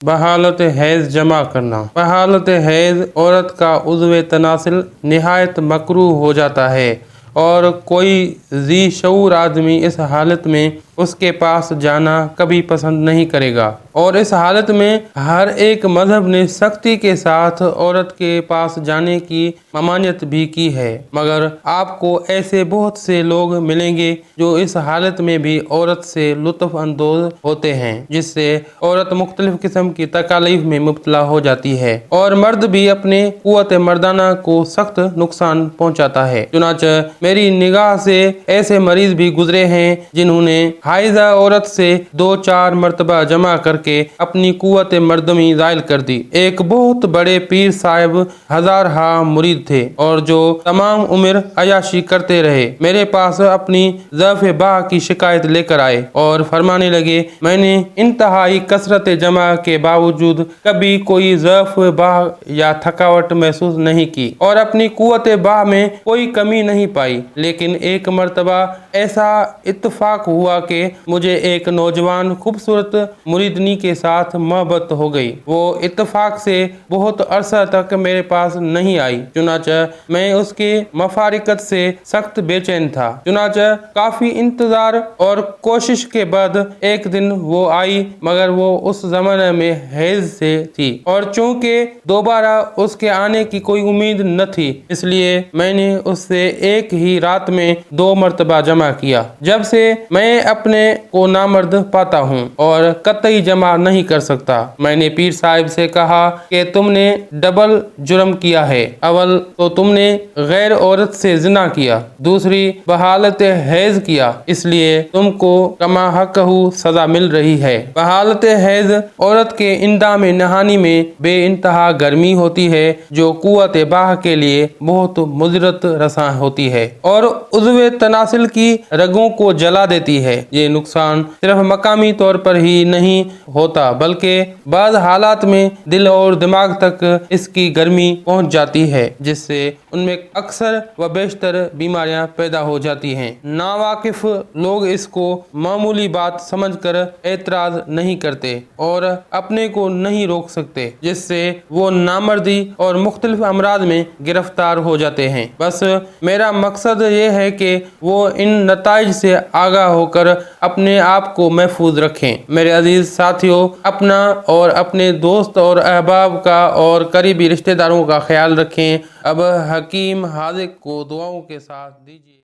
बहालत has जमा करना। बहालत has औरत का उज़्व तनासिल निहायत मकरूह हो जाता है और कोई ज़ी शऊर आदमी इस हालत में उसके पास जाना कभी पसंद नहीं करेगा। और इस हालत में हर एक मजहब ने सख्ती के साथ औरत के पास जाने की ममानियत भी की है, मगर आपको ऐसे बहुत से लोग मिलेंगे जो इस हालत में भी औरत से लुत्फ़ अंदोज होते हैं, जिससे औरत मुख्तलिफ किस्म की तकालीफ में मुब्तला हो जाती है और मर्द भी अपने कुव्वत मर्दाना को सख्त नुकसान पहुंचाता है। चुनांचे मेरी निगाह से ऐसे मरीज भी गुजरे हैं जिन्होंने हाइजा औरत से 2-4 मरतबा जमा करके अपनी कुव्वत मर्दमी ज़ायल कर दी। एक बहुत बड़े पीर साहब हजार हा मुरीद थे और जो तमाम उम्र अयाशी करते रहे, मेरे पास अपनी ज़अफ़ बाह की शिकायत लेकर आए और फरमाने लगे, मैंने इंतहाई कसरत जमा के बावजूद कभी कोई ज़अफ़ बाह या थकावट महसूस नहीं की और अपनी कुव्वत बाह में कोई कमी नहीं पाई। लेकिन एक मरतबा ऐसा इत्तफाक हुआ कि मुझे एक नौजवान खूबसूरत मुरीदनी के साथ मोहब्बत हो गई। वो इत्तफाक से बहुत अरसा तक मेरे पास नहीं आई, चुनांचे मैं उसकी मफारिकत से सख्त बेचैन था। चुनांचे काफी इंतजार और कोशिश के बाद एक दिन वो आई, मगर वो उस जमाने में हैज से थी और चूंकि दोबारा उसके आने की कोई उम्मीद न थी, इसलिए मैंने उससे एक ही रात में 2 मरतबा जमा किया। जब से मैं अपने को नामर्द पाता हूँ और कतई जमा नहीं कर सकता। मैंने पीर साहब से कहा कि तुमने डबल जुर्म किया है। अव्वल तो तुमने गैर औरत से जिना किया, दूसरी बहालत हैज किया, इसलिए तुमको कमा हक़हू सजा मिल रही है। बहालत हैज औरत के इंदाम नहानी में बे इंतहा गर्मी होती है जो कुव्वत बाह के लिए बहुत मुज़रत रसा होती है और उज़्व तनासिल की रगों को जला देती है। ये नुकसान सिर्फ मकामी तौर पर ही नहीं होता बल्कि बाज़ हालात में दिल और दिमाग तक इसकी गर्मी पहुंच जाती है, जिससे उनमें अक्सर व बेशतर बीमारियां पैदा हो जाती हैं। नावाकिफ लोग इसको मामूली बात समझकर एतराज नहीं करते और अपने को नहीं रोक सकते, जिससे वो नामर्दी और मुख्तलिफ अमराज में गिरफ्तार हो जाते हैं। बस मेरा मकसद ये है कि वो इन नताइज से आगाह होकर अपने आप को महफूज रखें। मेरे अजीज साथियों, अपना और अपने दोस्त और अहबाब का और करीबी रिश्तेदारों का ख्याल रखें। अब हकीम हाज़िक को दुआओं के साथ दीजिए।